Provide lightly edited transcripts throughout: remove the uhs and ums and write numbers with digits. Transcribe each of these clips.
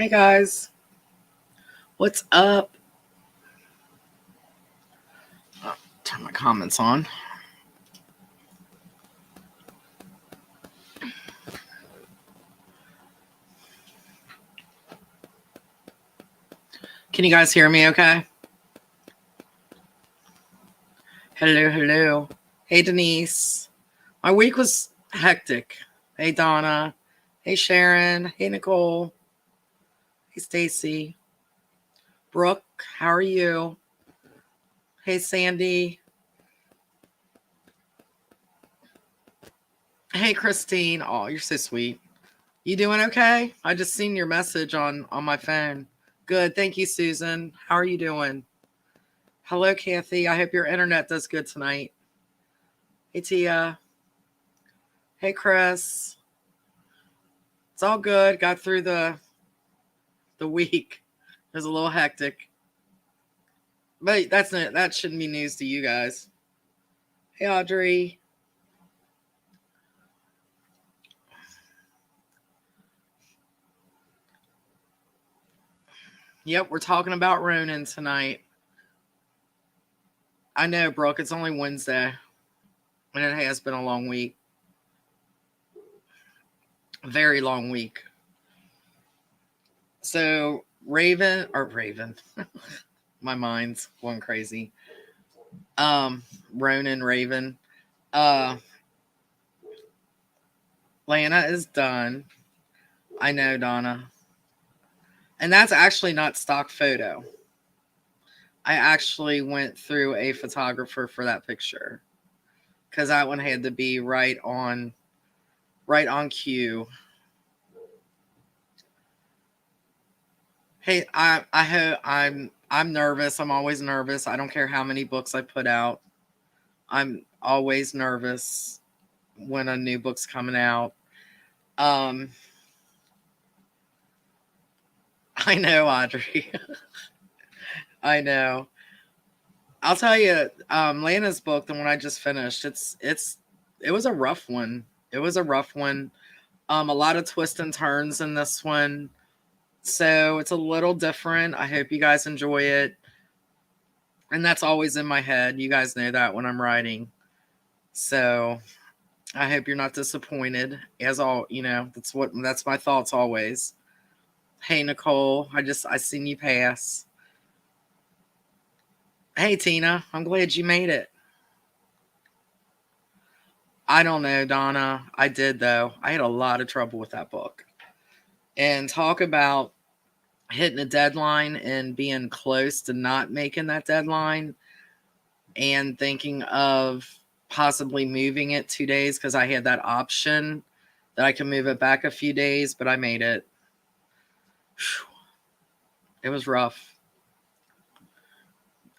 Hey guys, what's up? Turn my comments on. Can you guys hear me okay? Hello, hello. Hey Denise. My week was hectic. Hey Donna. Hey Sharon. Hey Nicole. Hey Stacy. Brooke, how are you? Hey Sandy. Hey Christine. Oh, you're so sweet. You doing okay? I just seen your message on my phone. Good. Thank you, Susan. How are you doing? Hello, Kathy. I hope your internet does good tonight. Hey, Tia. Hey, Chris. It's all good. Got through the week. It was a little hectic, but that shouldn't be news to you guys. Hey, Audrey. Yep, we're talking about Ronan tonight. I know, Brooke. It's only Wednesday, and it has been a long week. A very long week. So Raven. My mind's going crazy. Ronan Raven. Lana is done. I know, Donna. And that's actually not stock photo. I actually went through a photographer for that picture because that one had to be right on cue. Hey, I'm nervous. I'm always nervous. I don't care how many books I put out. I'm always nervous when a new book's coming out. I know, Audrey. I know. I'll tell you, Lana's book, the one I just finished, it was a rough one. It was a rough one. A lot of twists and turns in this one. So it's a little different. I hope you guys enjoy it. And that's always in my head. You guys know that when I'm writing. So I hope you're not disappointed. As all, that's my thoughts always. Hey Nicole, I seen you pass. Hey Tina, I'm glad you made it. I don't know, Donna. I did though. I had a lot of trouble with that book. And talk about hitting a deadline and being close to not making that deadline and thinking of possibly moving it 2 days because I had that option that I can move it back a few days, but I made it. It was rough.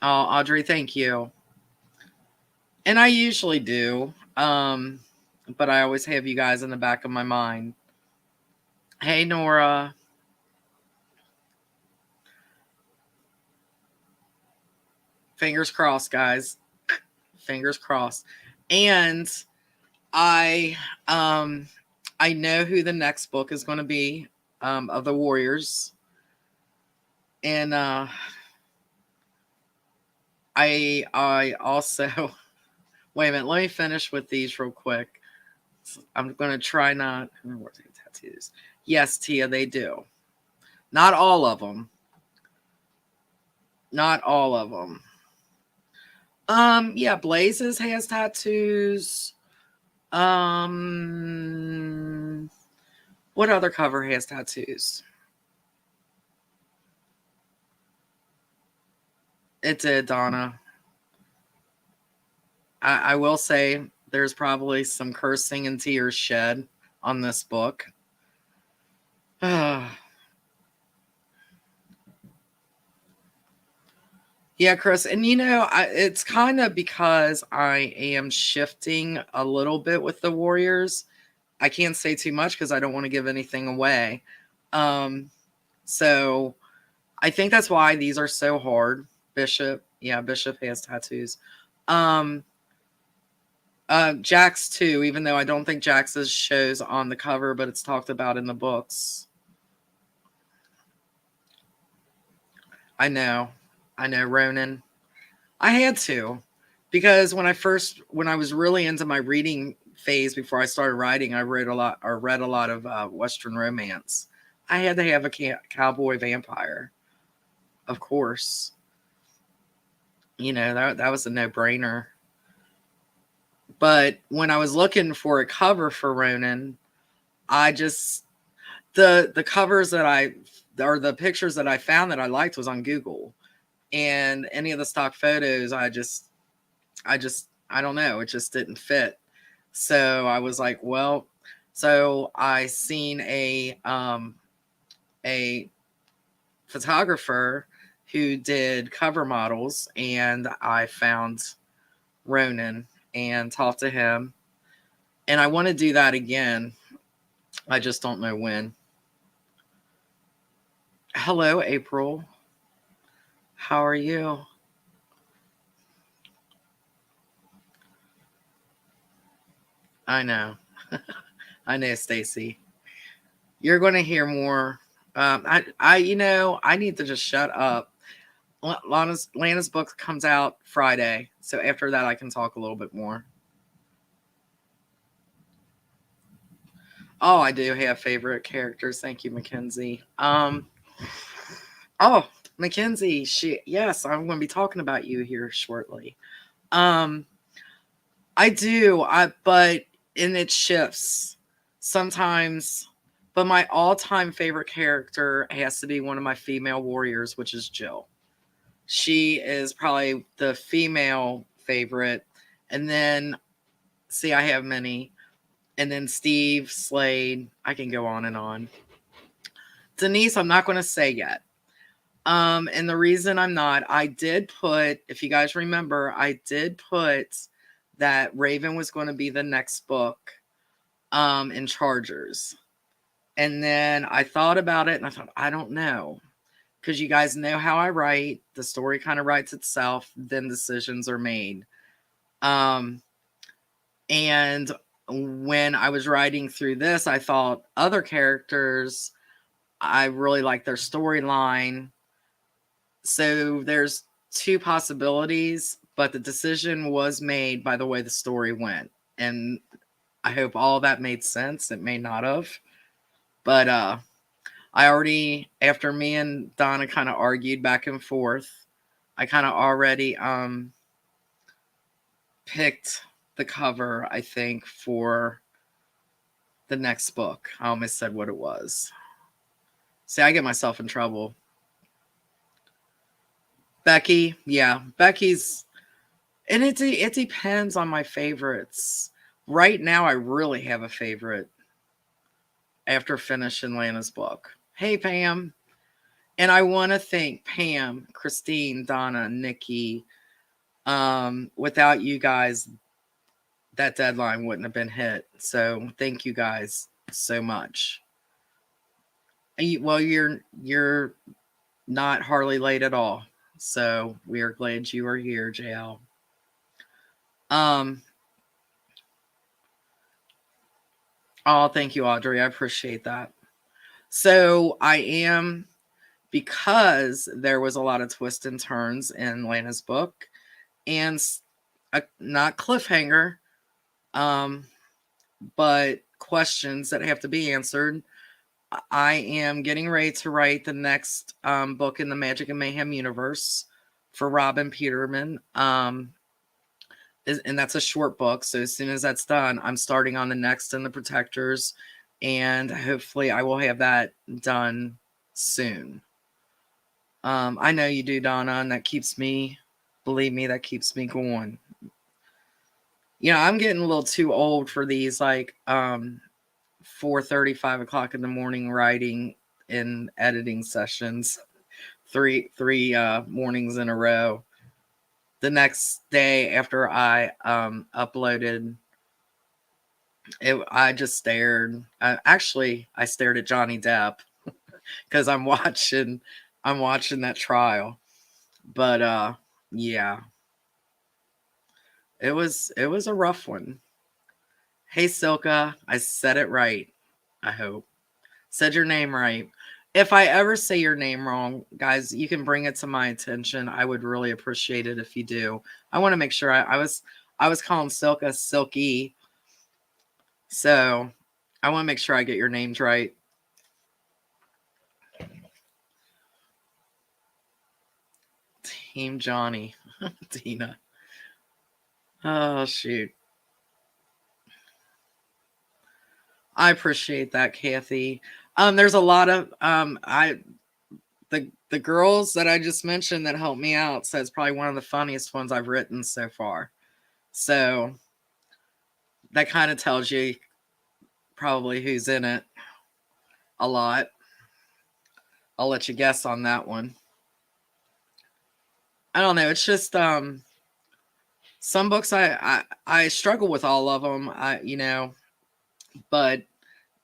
Oh, Audrey, thank you. And I usually do. But I always have you guys in the back of my mind. Hey, Nora. Fingers crossed, guys. Fingers crossed. And I know who the next book is going to be of the Warriors. And I also wait a minute, let me finish with these real quick. I'm going to try not tattoos. Yes, Tia, they do. Not all of them. Not all of them. Yeah, Blazes has tattoos. What other cover has tattoos? It did, Donna. I will say there's probably some cursing and tears shed on this book. Yeah, Chris. And it's kind of because I am shifting a little bit with the Warriors. I can't say too much because I don't want to give anything away. So I think that's why these are so hard. Bishop has tattoos. Jax too, even though I don't think Jax's shows on the cover, but it's talked about in the books. I know. I know, Ronan. I had to, because when I was really into my reading phase before I started writing, I read a lot of Western romance. I had to have a cowboy vampire, of course. That was a no brainer. But when I was looking for a cover for Ronan, I just the covers that I or the pictures that I found that I liked was on Google, and any of the stock photos I don't know, it just didn't fit. So I was like, well, so I seen a photographer who did cover models, and I found Ronan and talked to him, and I want to do that again. I just don't know when. Hello, April. How are you? I know. I know, Stacy. You're going to hear more. I need to just shut up. Lana's book comes out Friday, so after that, I can talk a little bit more. Oh, I do have favorite characters. Thank you, Mackenzie. Oh, Mackenzie, yes, I'm going to be talking about you here shortly. Um, I do, but and it shifts sometimes. But my all-time favorite character has to be one of my female warriors, which is Jill. She is probably the female favorite, and then see, I have many, and then Steve, Slade. I can go on and on. Denise, I'm not going to say yet. And the reason I'm not, I did put, if you guys remember, I did put that Raven was going to be the next book in Chargers. And then I thought about it and I thought, I don't know. Because you guys know how I write. The story kind of writes itself, then decisions are made. And when I was writing through this, I thought other characters, I really like their storyline. So there's two possibilities, but the decision was made by the way the story went. And I hope all that made sense. It may not have. But I already, after me and Donna kind of argued back and forth, I kind of already picked the cover, I think, for the next book. I almost said what it was. See, I get myself in trouble. Becky, yeah, Becky's, and it depends on my favorites. Right now, I really have a favorite after finishing Lana's book. Hey, Pam. And I want to thank Pam, Christine, Donna, Nikki. Without you guys, that deadline wouldn't have been hit. So thank you guys so much. Well, you're not hardly late at all. So we are glad you are here, JL. Oh, thank you, Audrey. I appreciate that. So I am, because there was a lot of twists and turns in Lana's book, and not cliffhanger, but questions that have to be answered. I am getting ready to write the next book in the Magic and Mayhem universe for Robin Peterman. And that's a short book. So as soon as that's done, I'm starting on the next in the Protectors. And hopefully I will have that done soon. I know you do, Donna, and that keeps me, believe me, that keeps me going. I'm getting a little too old for these, like 4:30, 5 o'clock in the morning writing and editing sessions, three mornings in a row. The next day after I uploaded it, I just stared. Actually, I stared at Johnny Depp because I'm watching that trial. But yeah, it was a rough one. Hey, Silka, I said it right. I hope said your name right. If I ever say your name wrong, guys, you can bring it to my attention. I would really appreciate it if you do. I want to make sure I was calling Silka Silky, so I want to make sure I get your names right. Team Johnny, Tina. Oh shoot. I appreciate that, Kathy. There's a lot of the girls that I just mentioned that helped me out says probably one of the funniest ones I've written so far. So that kind of tells you probably who's in it a lot. I'll let you guess on that one. I don't know. It's just some books I struggle with all of them. But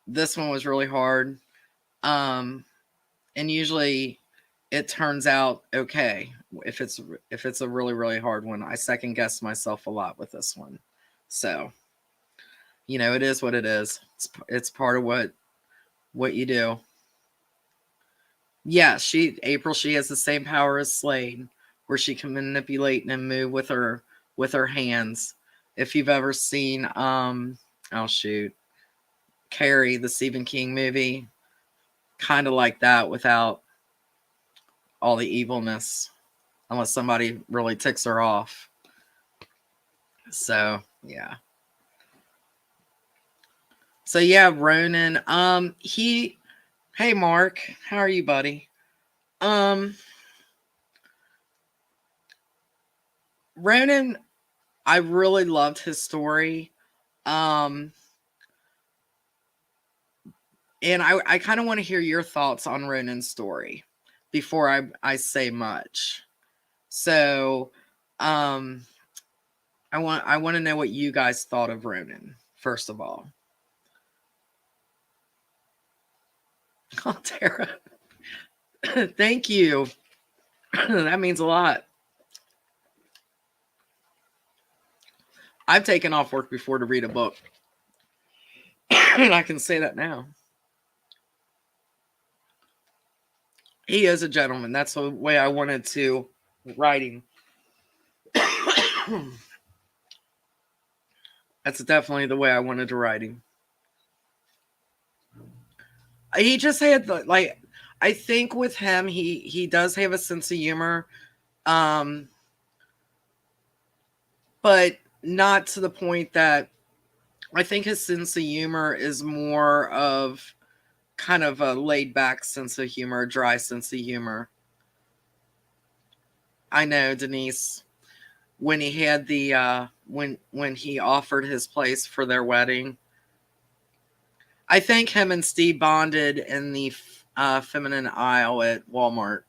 this one was really hard. And usually it turns out okay if it's a really really hard one. I second guess myself a lot with this one. So, it is what it is. It's part of what you do. Yeah, she has the same power as Slade, where she can manipulate and move with her hands. If you've ever seen oh shoot, Carrie, the Stephen King movie, kind of like that without all the evilness, unless somebody really ticks her off. So yeah. So yeah, Ronan. Hey Mark, how are you, buddy? Ronan, I really loved his story. And I kind of want to hear your thoughts on Ronan's story before I say much. So, I want to know what you guys thought of Ronan, first of all. Oh, Tara. Thank you. That means a lot. I've taken off work before to read a book. And I can say that now. He is a gentleman. That's the way I wanted to writing. That's definitely the way I wanted to writing. He just had I think with him he does have a sense of humor, but not to the point that I think his sense of humor is more of kind of a laid back sense of humor, a dry sense of humor. I know, Denise, when he had the when he offered his place for their wedding, I think him and Steve bonded in the feminine aisle at Walmart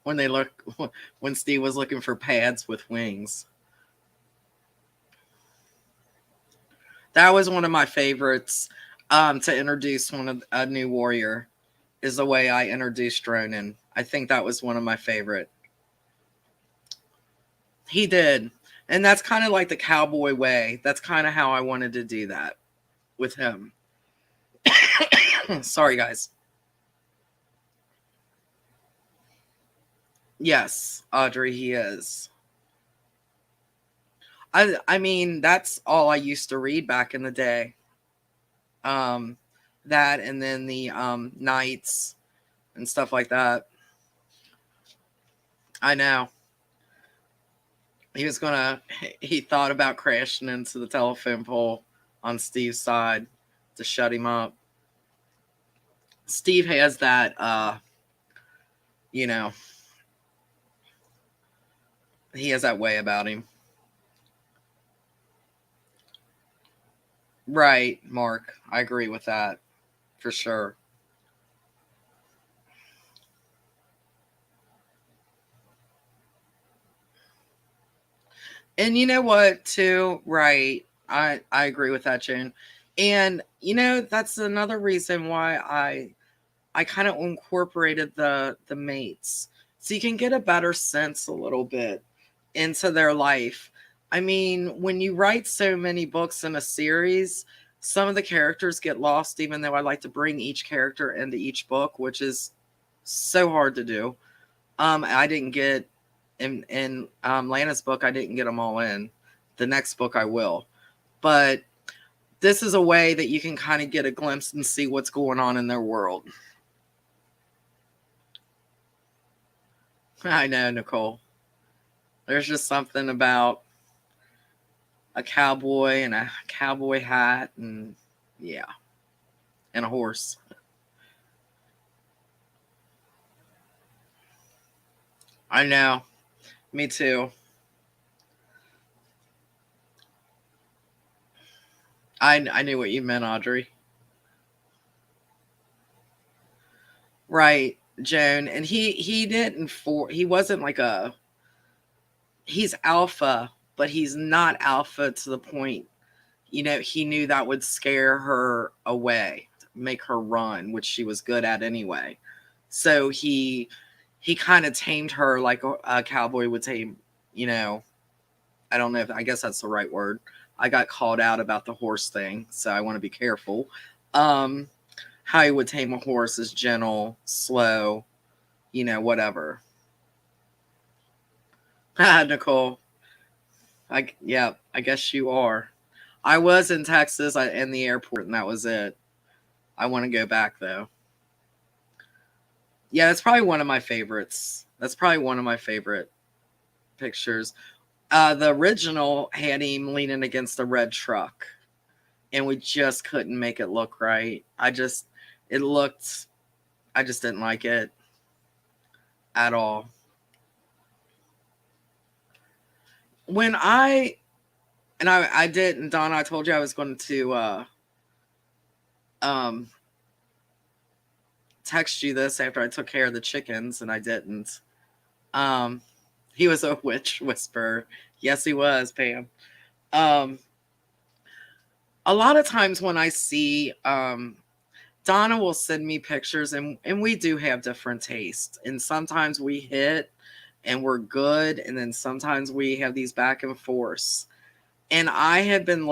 when Steve was looking for pads with wings. That was one of my favorites to introduce a new warrior, is the way I introduced Ronan. I think that was one of my favorite. He did. And that's kind of like the cowboy way. That's kind of how I wanted to do that with him. Sorry, guys. Yes, Audrey, he is. I mean, that's all I used to read back in the day. That and then the Knights and stuff like that. I know. He thought about crashing into the telephone pole on Steve's side to shut him up. Steve has that, he has that way about him. Right, Mark. I agree with that for sure. And you know what, too? Right. I agree with that, June. And that's another reason why I kind of incorporated the mates. So you can get a better sense a little bit into their life. I mean, when you write so many books in a series, some of the characters get lost, even though I like to bring each character into each book, which is so hard to do. I didn't get in Lana's book, I didn't get them all in. The next book I will. But this is a way that you can kind of get a glimpse and see what's going on in their world. I know, Nicole. There's just something about a cowboy and a cowboy hat and yeah, and a horse. I know. Me too. I knew what you meant, Audrey. Right, Joan. And he didn't he wasn't like a he's alpha, but he's not alpha to the point, he knew that would scare her away, make her run, which she was good at anyway. So he kind of tamed her like a cowboy would tame, I don't know if I guess that's the right word. I got called out about the horse thing, so I want to be careful. Um, how he would tame a horse is gentle, slow, whatever. Nicole. I guess you are. I was in Texas in the airport, and that was it. I want to go back though. Yeah, that's probably one of my favorites. That's probably one of my favorite pictures. The original had him leaning against a red truck, and we just couldn't make it look right. It looked, I just didn't like it at all. When I didn't, Donna, I told you I was going to um, text you this after I took care of the chickens, and I didn't. Um, he was a witch whisperer. Yes, he was, Pam. Um, a lot of times when I see Donna will send me pictures, and we do have different tastes. And sometimes we hit and we're good, and then sometimes we have these back and forths. And she had been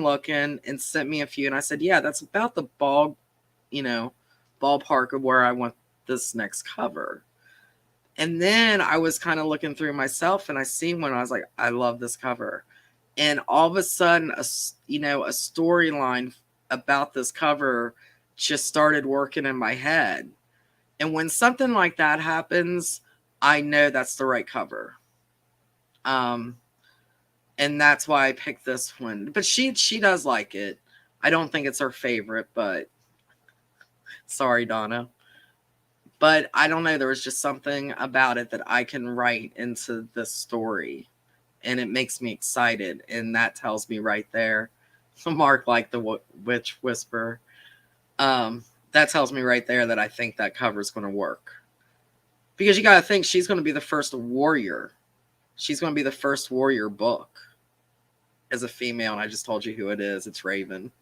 looking and sent me a few, and I said, yeah, that's about the ballpark of where I want this next cover. And then I was kind of looking through myself, and I seen one. I was like, I love this cover. And all of a sudden, a storyline about this cover just started working in my head. And when something like that happens, I know that's the right cover. And that's why I picked this one. But she does like it. I don't think it's her favorite, but sorry, Donna. But I don't know. There was just something about it that I can write into this story, and it makes me excited. And that tells me right there, Mark, like the witch whisperer. That tells me right there that I think that cover is going to work. Because you got to think she's going to be the first warrior. She's going to be the first warrior book as a female. And I just told you who it is. It's Raven.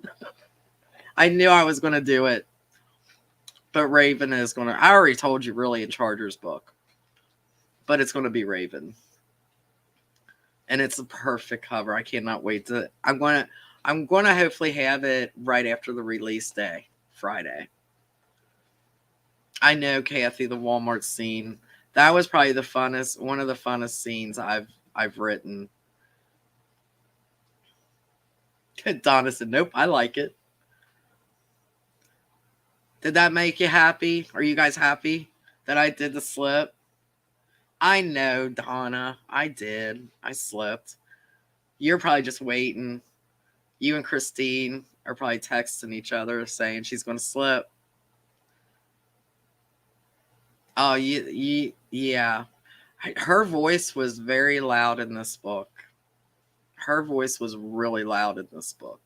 I knew I was going to do it. But Raven is going to... I already told you really in Charger's book. But it's going to be Raven. And it's a perfect cover. I cannot wait to... I'm going to hopefully have it right after the release day, Friday. I know, Kathy, the Walmart scene. That was probably one of the funnest scenes I've written. Donna said, nope, I like it. Did that make you happy? Are you guys happy that I did the slip? I know, Donna. I did. I slipped. You're probably just waiting. You and Christine are probably texting each other saying she's going to slip. Oh, yeah. Her voice was very loud in this book. Her voice was really loud in this book.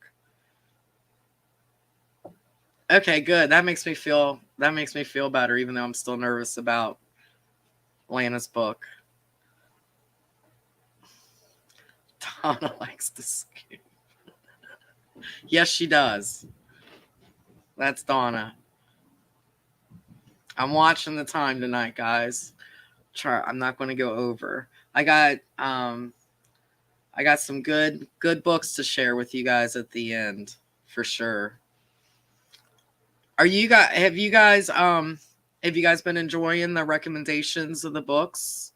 Okay, good. That makes me feel better, even though I'm still nervous about Lana's book. Donna likes to scoop. Yes, she does. That's Donna. I'm watching the time tonight, guys. I'm not going to go over. I got some good books to share with you guys at the end for sure. Have you guys been enjoying the recommendations of the books?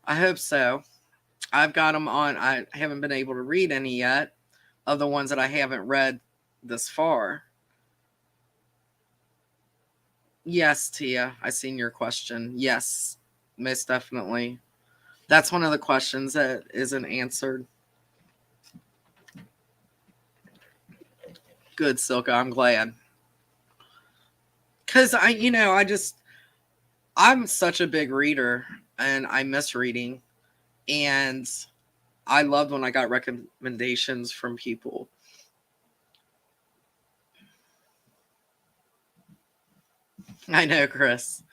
I hope so. I've got them on. I haven't been able to read any yet of the ones that I haven't read this far. Yes, Tia, I seen your question. Yes, most definitely. That's one of the questions that isn't answered. Good, Silka. I'm glad. Because I'm such a big reader and I miss reading. And I loved when I got recommendations from people. I know, Chris.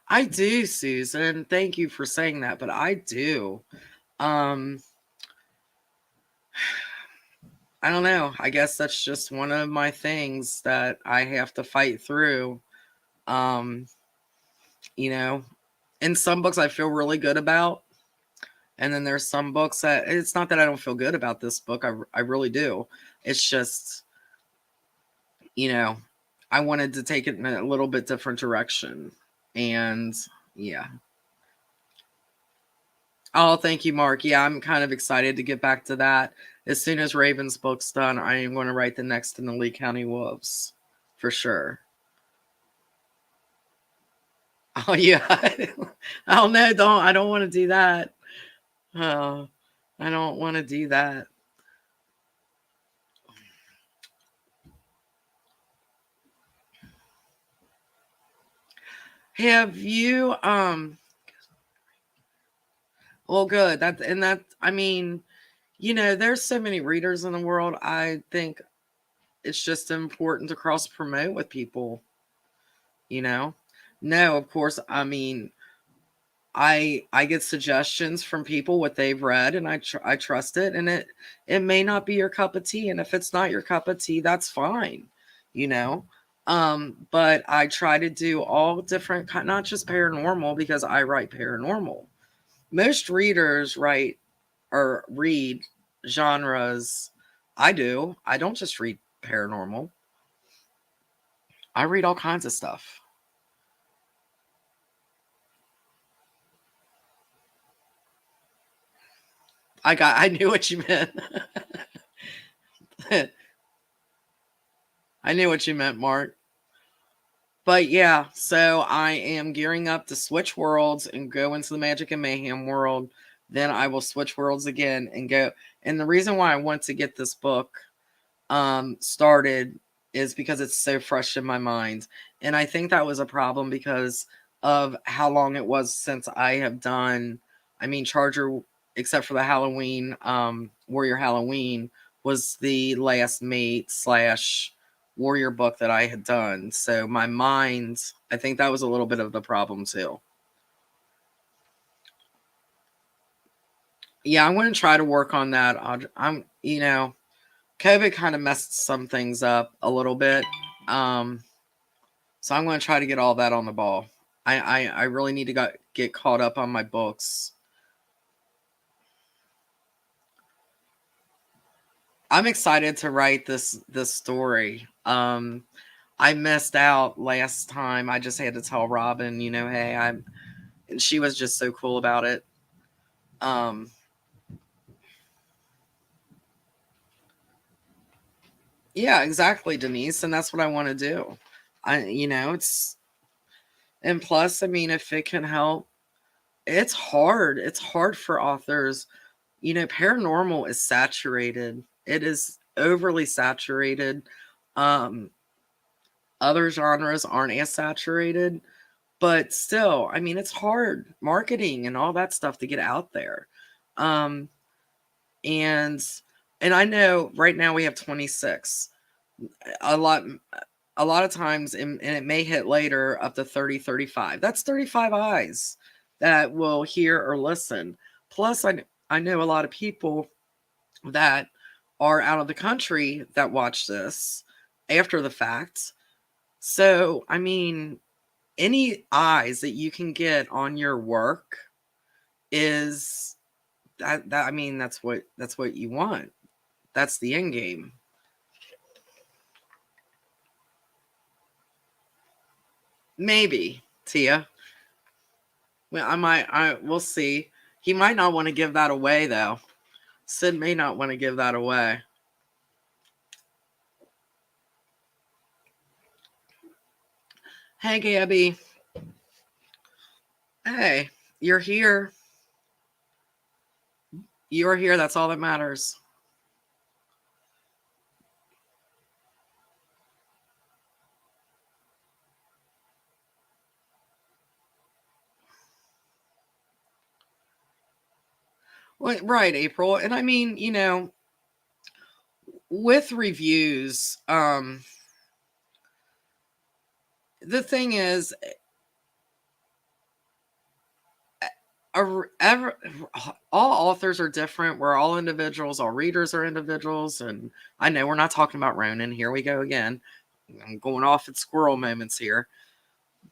I do, Susan. Thank you for saying that, but I do. Um, I don't know. I guess that's just one of my things that I have to fight through. Um, you know, in some books I feel really good about, and then there's some books that it's not that I don't feel good about this book. I really do. It's just, you know, I wanted to take it in a little bit different direction. And yeah. Oh, thank you, Mark. Yeah, I'm kind of excited to get back to that. As soon as Raven's book's done, I am going to write the next in the Lee County Wolves for sure. Oh yeah. Oh no, I don't want to do that. Oh, I don't want to do that. Have you well good. That I mean, there's so many readers in the world. I think it's just important to cross promote with people, you know. No, of course, I mean, I get suggestions from people what they've read, and I trust it, and it may not be your cup of tea, and if it's not your cup of tea, that's fine, you know. But I try to do all different not just paranormal because I write paranormal. Most readers write or read genres. I do. I don't just read paranormal. I read all kinds of stuff. I knew what you meant. I knew what you meant, Mark. But yeah, so I am gearing up to switch worlds and go into the Magic and Mayhem world. Then I will switch worlds again and go. And the reason why I want to get this book started is because it's so fresh in my mind. And I think that was a problem because of how long it was since I have done, I mean, Charger, except for the Halloween, Warrior Halloween, was the last mate / warrior book that I had done. So my mind, I think that was a little bit of the problem too. Yeah, I'm going to try to work on that. COVID kind of messed some things up a little bit. So I'm going to try to get all that on the ball. I really need to get caught up on my books. I'm excited to write this story. I missed out last time. I just had to tell Robin, hey, and she was just so cool about it. Yeah, exactly, Denise, and that's what I want to do. It's and plus, I mean, if it can help, it's hard. It's hard for authors. Paranormal is saturated. It is overly saturated. Um, Other genres aren't as saturated, but still, I mean, it's hard marketing and all that stuff to get out there. Um, and I know right now we have 26. A lot a lot of times, and it may hit later, up to 30, 35. That's 35 eyes that will hear or listen. Plus, I know a lot of people that are out of the country that watch this after the fact. So, I mean, any eyes that you can get on your work is I mean, that's what you want. That's the end game. Maybe, Tia. Well, we'll see. He might not want to give that away, though. Sid may not want to give that away. Hey, Gabby. Hey, you're here. You're here. That's all that matters. Well, right, April. And I mean, with reviews, the thing is, all authors are different. We're all individuals. All readers are individuals. And I know we're not talking about Ronan. Here we go again. I'm going off at squirrel moments here.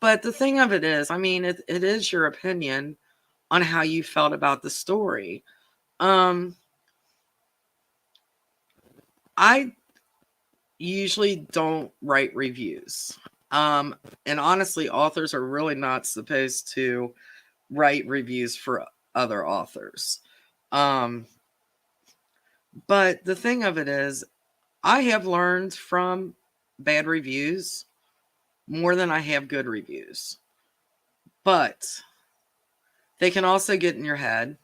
But the thing of it is, I mean, it is your opinion on how you felt about the story. I usually don't write reviews. And honestly, authors are really not supposed to write reviews for other authors. But the thing of it is, I have learned from bad reviews more than I have good reviews. But they can also get in your head.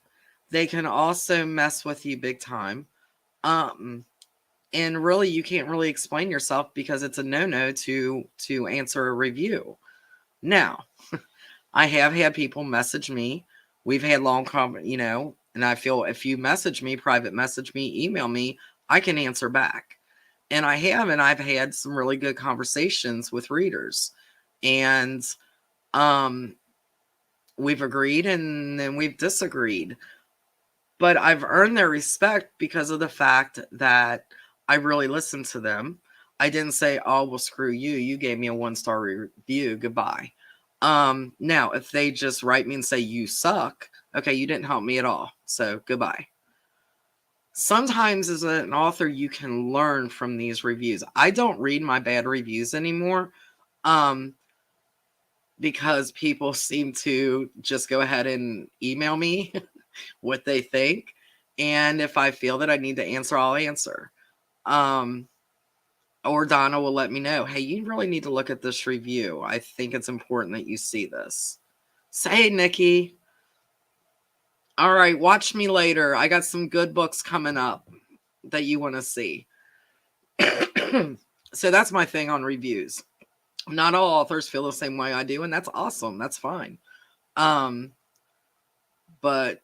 They can also mess with you big time. And really, you can't really explain yourself because it's a no-no to answer a review. Now, I have had people message me. We've had long and I feel if you message me, private message me, email me, I can answer back. And I've had some really good conversations with readers. And we've agreed and then we've disagreed. But I've earned their respect because of the fact that I really listened to them. I didn't say, oh, well, screw you. You gave me a 1-star review. Goodbye. Now, if they just write me and say, you suck, okay, you didn't help me at all. So goodbye. Sometimes as an author, you can learn from these reviews. I don't read my bad reviews anymore. Because people seem to just go ahead and email me what they think. And if I feel that I need to answer, I'll answer. Or Donna will let me know, hey, you really need to look at this review. I think it's important that you see this. Say, Nikki. All right, watch me later. I got some good books coming up that you want to see. So that's my thing on reviews. Not all authors feel the same way I do, and that's awesome. That's fine. But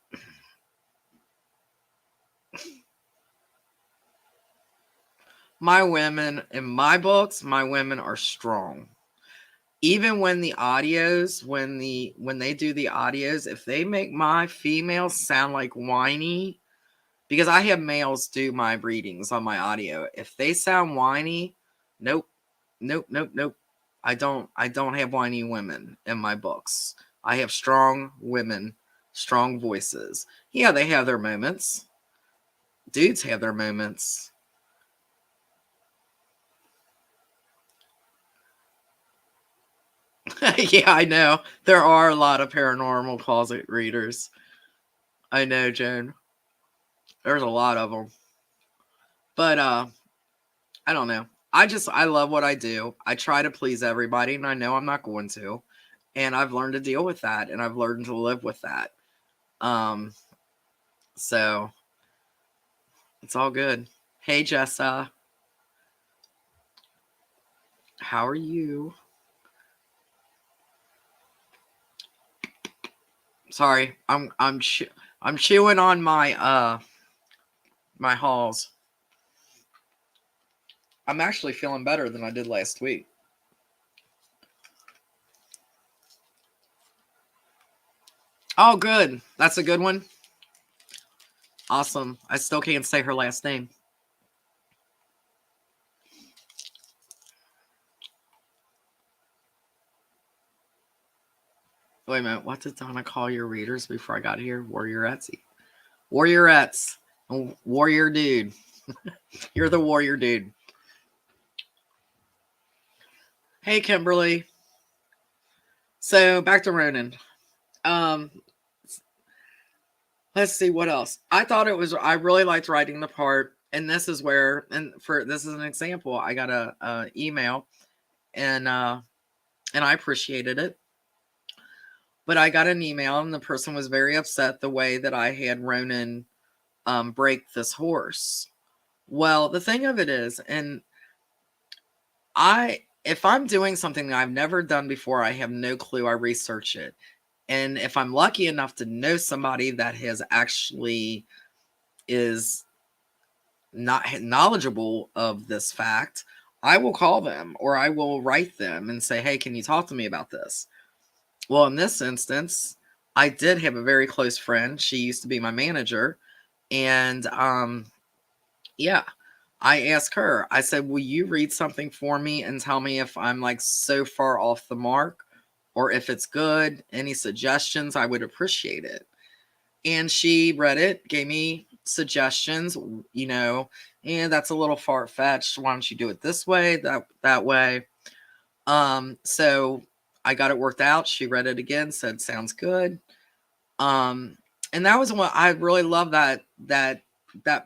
my women in my books, my women are strong. Even when the audios, when they do the audios, if they make my females sound like whiny, because I have males do my readings on my audio. If they sound whiny, nope. I don't have whiny women in my books. I have strong women, strong voices. Yeah, they have their moments. Dudes have their moments. Yeah, I know. There are a lot of paranormal closet readers. I know, Joan. There's a lot of them. But I don't know. I love what I do. I try to please everybody, and I know I'm not going to. And I've learned to deal with that, and I've learned to live with that. So it's all good. Hey, Jessa. How are you? Sorry, I'm chewing on my my halls. I'm actually feeling better than I did last week. Oh, good. That's a good one. Awesome. I still can't say her last name. Wait a minute. What did Donna call your readers before I got here? Warrior Etsy. Warriorettes. Warrior dude. You're the warrior dude. Hey, Kimberly. So back to Ronan. Let's see what else. I really liked writing the part, and this is where, this is an example. I got a email, and I appreciated it. But I got an email, and the person was very upset the way that I had Ronan break this horse. Well, the thing of it is, and if I'm doing something that I've never done before, I have no clue. I research it. And if I'm lucky enough to know somebody that has actually is not knowledgeable of this fact, I will call them or I will write them and say, hey, can you talk to me about this? Well, in this instance, I did have a very close friend. She used to be my manager. And yeah, I asked her, I said, will you read something for me and tell me if I'm like so far off the mark or if it's good? Any suggestions? I would appreciate it. And she read it, gave me suggestions, and that's a little far-fetched. Why don't you do it this way, that way? So I got it worked out. She read it again, said, sounds good. And that was what I really love, that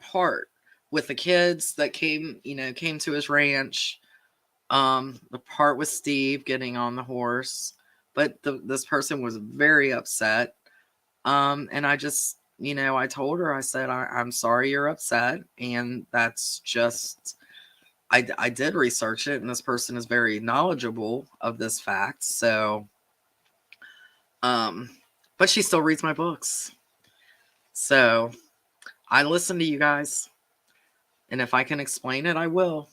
part with the kids that came to his ranch. The part with Steve getting on the horse, but this person was very upset. And I just, I told her, I said, I'm sorry you're upset. And that's just, I did research it, and this person is very knowledgeable of this fact. So, but she still reads my books. So I listen to you guys. And if I can explain it, I will.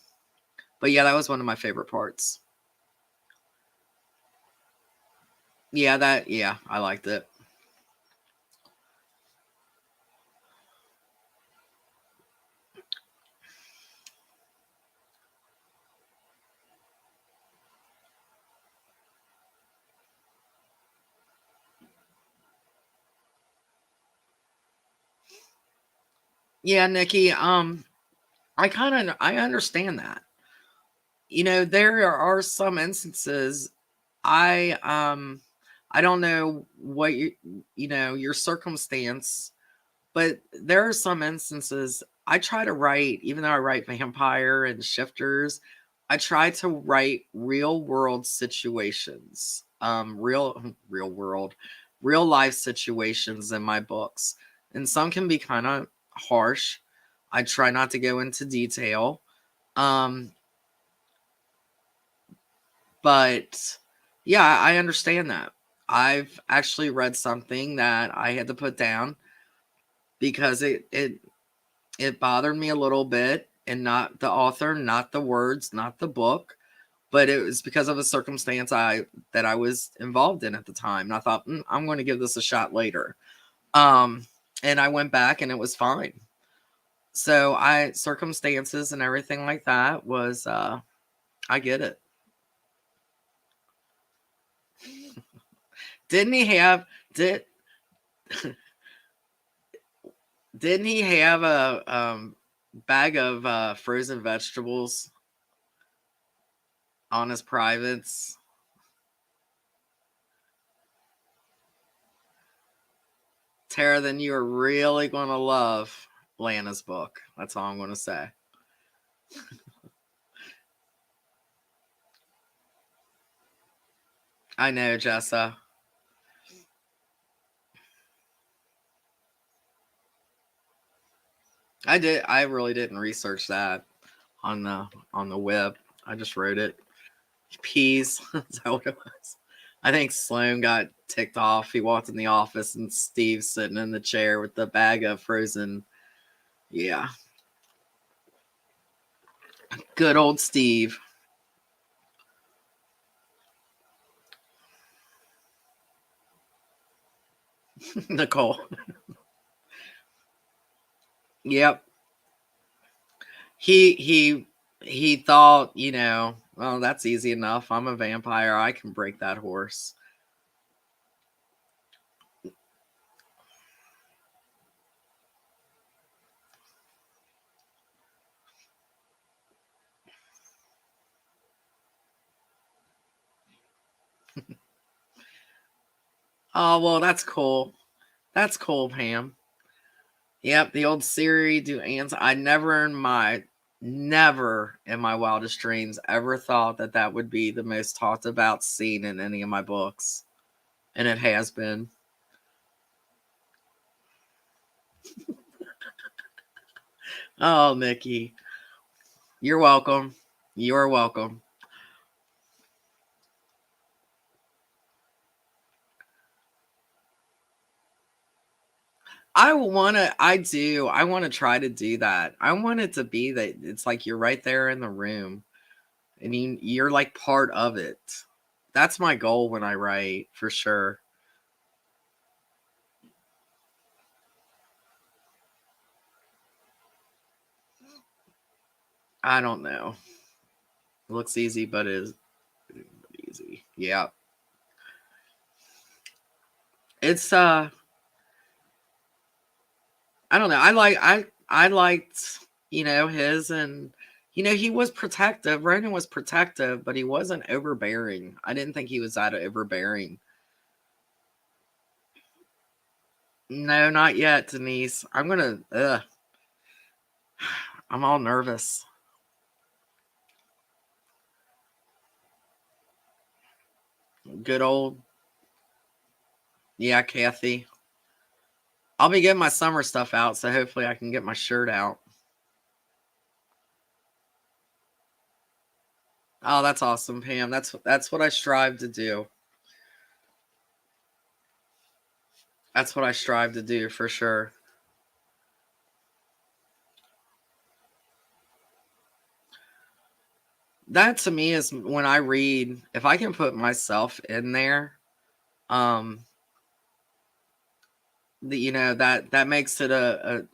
But yeah, that was one of my favorite parts. Yeah, I liked it. Yeah, Nikki, I understand that. There are some instances I don't know what your circumstance, but there are some instances I try to write, even though I write vampire and shifters, I try to write real world situations, real world, real life situations in my books. And some can be kind of harsh. I try not to go into detail. But yeah, I understand that. I've actually read something that I had to put down because it bothered me a little bit, and not the author, not the words, not the book, but it was because of a circumstance that I was involved in at the time. And I thought, I'm going to give this a shot later. And I went back and it was fine. So circumstances and everything like that was, I get it. Didn't he have didn't he have a bag of frozen vegetables on his privates? Tara, then you are really going to love Lana's book. That's all I'm going to say. I know, Jessa. I really didn't research that on the web. I just wrote it. Peas. Is that what it was? I think Sloan got ticked off. He walked in the office and Steve's sitting in the chair with the bag of frozen. Yeah. Good old Steve. Nicole. Yep. He thought, well, that's easy enough. I'm a vampire. I can break that horse. Oh, well, that's cool. That's cool, Pam. Yep, the old Siri do answer. I never in my wildest dreams ever thought that that would be the most talked about scene in any of my books. And it has been. Oh, Nikki. You're welcome. You're welcome. I want to try to do that. I want it to be that it's like you're right there in the room and you're like part of it. That's my goal when I write, for sure. I don't know. It looks easy, but is easy. Yeah. It's I don't know. I liked, his, and he was protective. Ronan was protective, but he wasn't overbearing. I didn't think he was that overbearing. No, not yet, Denise. I'm all nervous. Good old, yeah, Kathy. I'll be getting my summer stuff out, so hopefully I can get my shirt out. Oh, that's awesome, Pam. That's what I strive to do. That's what I strive to do, for sure. That to me is when I read, if I can put myself in there, um that makes it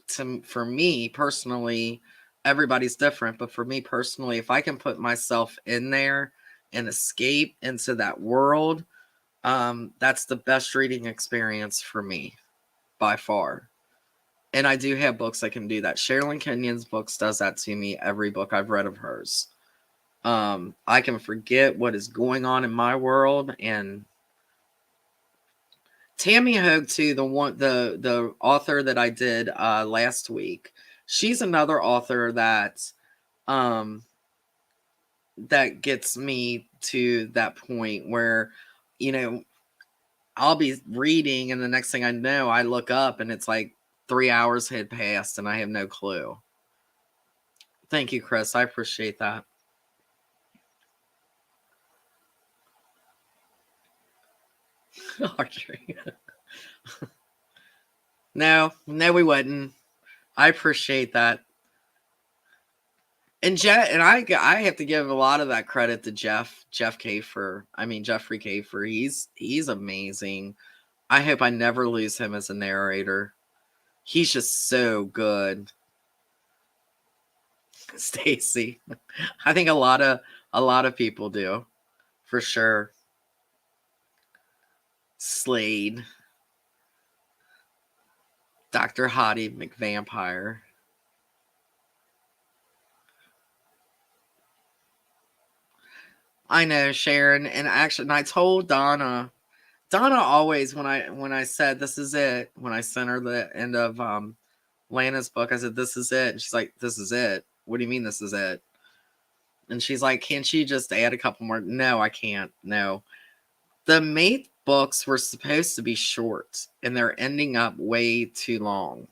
for me personally, everybody's different, but for me personally, if I can put myself in there and escape into that world, that's the best reading experience for me by far. And I do have books that can do that. Sherilyn Kenyon's books does that to me, every book I've read of hers. I can forget what is going on in my world. And Tammy Hogue too, the author that I did last week. She's another author um that gets me to that point where, you know, I'll be reading and the next thing I know, I look up and it's like 3 hours had passed and I have no clue. Thank you, Chris. I appreciate that. Audrey. No, we wouldn't. I appreciate that. And I have to give a lot of that credit to Jeff Kafer. I mean Jeffrey Kafer. He's amazing. I hope I never lose him as a narrator. He's just so good. Stacy. I think a lot of people do, for sure. Slade. Dr. Hottie McVampire. I know, Sharon, and actually, and I told Donna. Donna always, when I said this is it, when I sent her the end of Lana's book, I said this is it, and she's like, "This is it? What do you mean this is it?" And she's like, "Can't she just add a couple more?" No, I can't. No, the mate books were supposed to be short, and they're ending up way too long.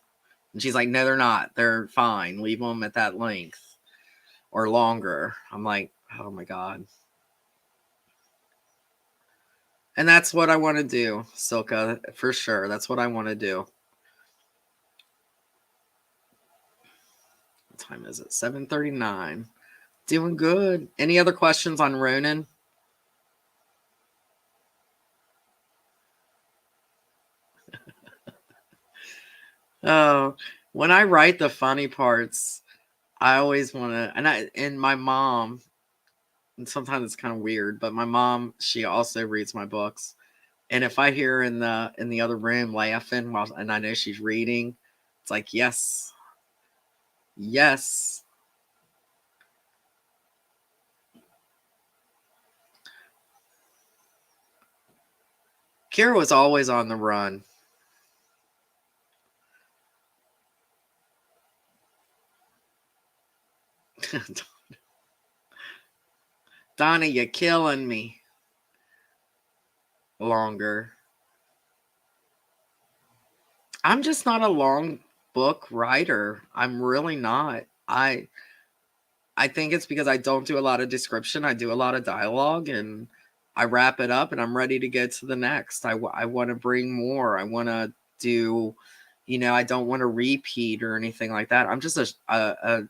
And she's like, "No, they're not. They're fine. Leave them at that length or longer." I'm like, "Oh my god." And that's what I want to do, Silka, for sure. That's what I want to do. What time is it? 7:39. Doing good. Any other questions on Ronan? Oh, when I write the funny parts, I always want to, and my mom, and sometimes it's kind of weird, but my mom, she also reads my books. And if I hear her in the other room laughing and I know she's reading, it's like, yes, yes. Kira was always on the run. Donna, you're killing me. Longer. I'm just not a long book writer. I'm really not. I think it's because I don't do a lot of description. I do a lot of dialogue, and I wrap it up and I'm ready to get to the next. I want to bring more. I want to do, I don't want to repeat or anything like that. I'm just a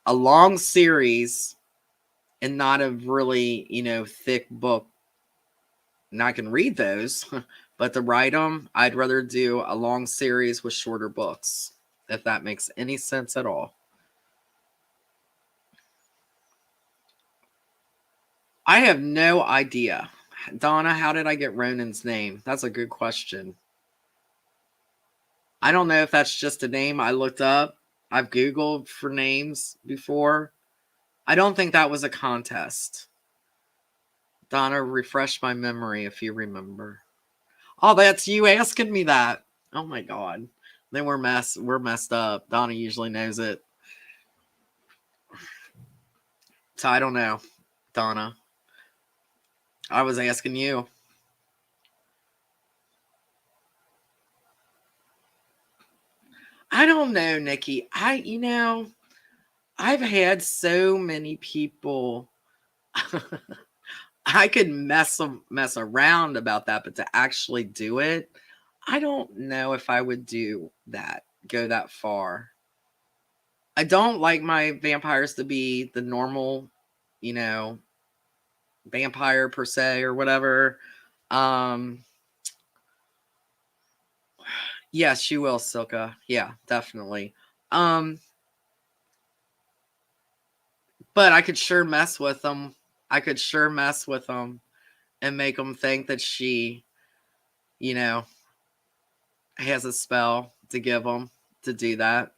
long series and not a really, thick book. And I can read those, but to write them, I'd rather do a long series with shorter books, if that makes any sense at all. I have no idea. Donna, how did I get Ronan's name? That's a good question. I don't know if that's just a name I looked up. I've Googled for names before. I don't think that was a contest. Donna, refresh my memory if you remember. Oh, that's you asking me that. Oh my god. Then we're messed up. Donna usually knows it. So I don't know. Donna. I was asking you. I don't know, Nikki. I've had so many people. I could mess around about that, but to actually do it, I don't know if I would do that. Go that far. I don't like my vampires to be the normal, you know, vampire per se or whatever. Um yes, you will, Silka. Yeah, definitely. Um but I could sure mess with them. I could sure mess with them and make them think that she, you know, has a spell to give them to do that.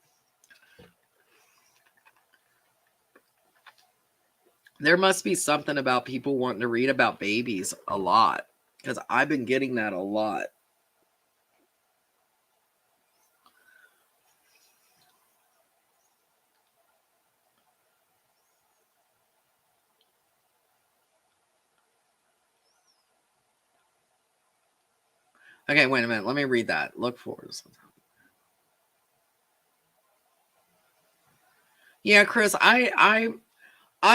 There must be something about people wanting to read about babies a lot because I've been getting that a lot. Okay, wait a minute. Let me read that. Look forward. Yeah, Chris, I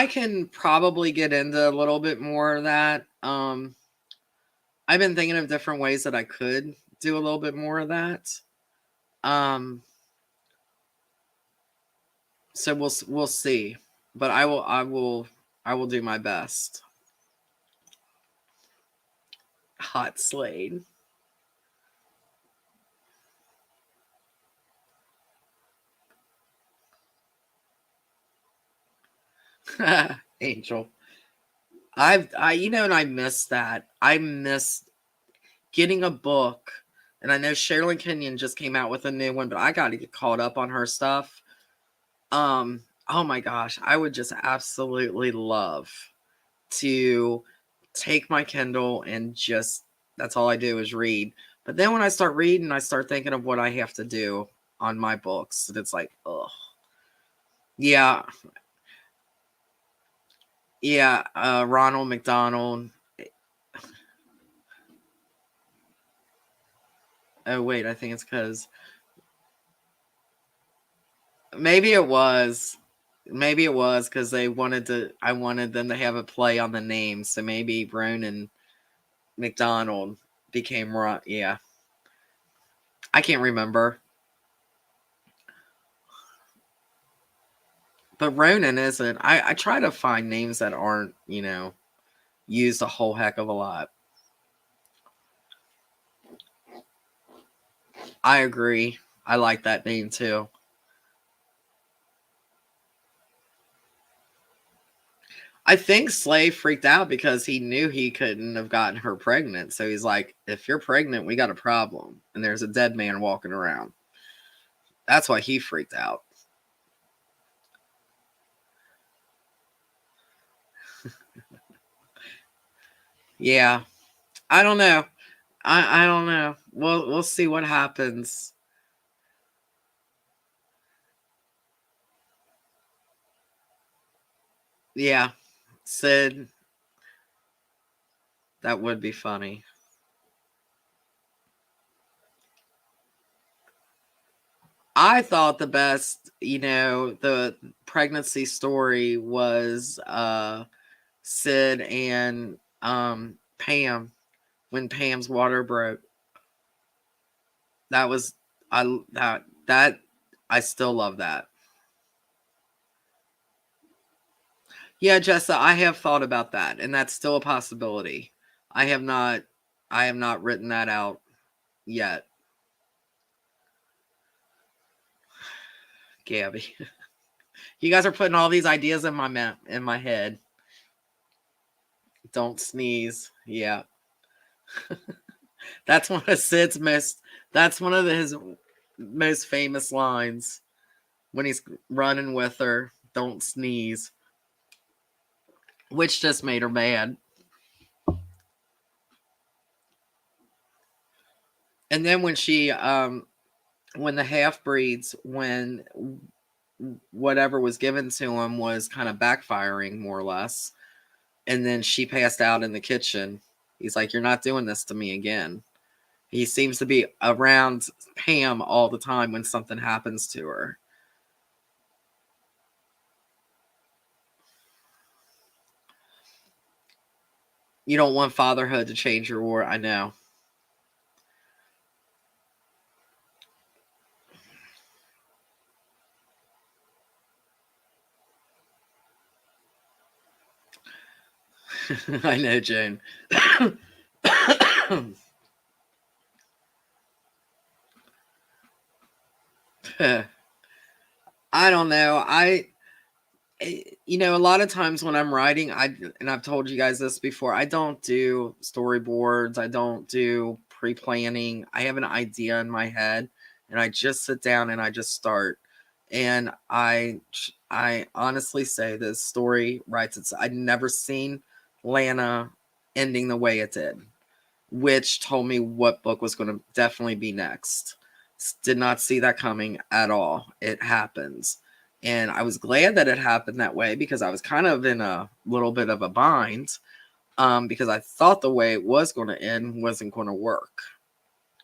can probably get into a little bit more of that. I've been thinking of different ways that I could do a little bit more of that. Um, so we'll see, but I will do my best. Hot Slade. Angel. And I missed that. I missed getting a book, and I know Sherilyn Kenyon just came out with a new one, but I got to get caught up on her stuff. Oh my gosh, I would just absolutely love to take my Kindle and just that's all I do is read. But then when I start reading, I start thinking of what I have to do on my books, and it's like, oh, yeah, yeah. Ronald McDonald. Oh wait, I think it's because maybe it was. Maybe it was because they wanted to. I wanted them to have a play on the name, so maybe Ronan McDonald became Ron. Yeah, I can't remember, but Ronan isn't. I try to find names that aren't used a whole heck of a lot. I agree. I like that name too. I think Slave freaked out because he knew he couldn't have gotten her pregnant. So he's like, if you're pregnant, we got a problem. And there's a dead man walking around. That's why he freaked out. Yeah. I don't know. I don't know. We'll see what happens. Yeah, Sid, that would be funny. I thought the best, the pregnancy story was Sid and Pam, when Pam's water broke. That was that I still love that. Yeah, Jessa, I have thought about that, and that's still a possibility. I have not I have not written that out yet, Gabby. You guys are putting all these ideas in my head. Don't sneeze. Yeah. That's one of Sid's most that's one of his most famous lines when he's running with her. Don't sneeze. Which just made her mad. And then when the half breeds, when whatever was given to him was kind of backfiring more or less, and then she passed out in the kitchen. He's like, "You're not doing this to me again." He seems to be around Pam all the time when something happens to her. You don't want fatherhood to change your war. I know. I know, Jane. I don't know. A lot of times when I'm writing, and I've told you guys this before, I don't do storyboards. I don't do pre-planning. I have an idea in my head, and I just sit down and I just start. And I honestly say this story writes itself. I'd never seen Lana ending the way it did, which told me what book was going to definitely be next. Did not see that coming at all. It happens. And I was glad that it happened that way, because I was kind of in a little bit of a bind, because I thought the way it was going to end wasn't going to work.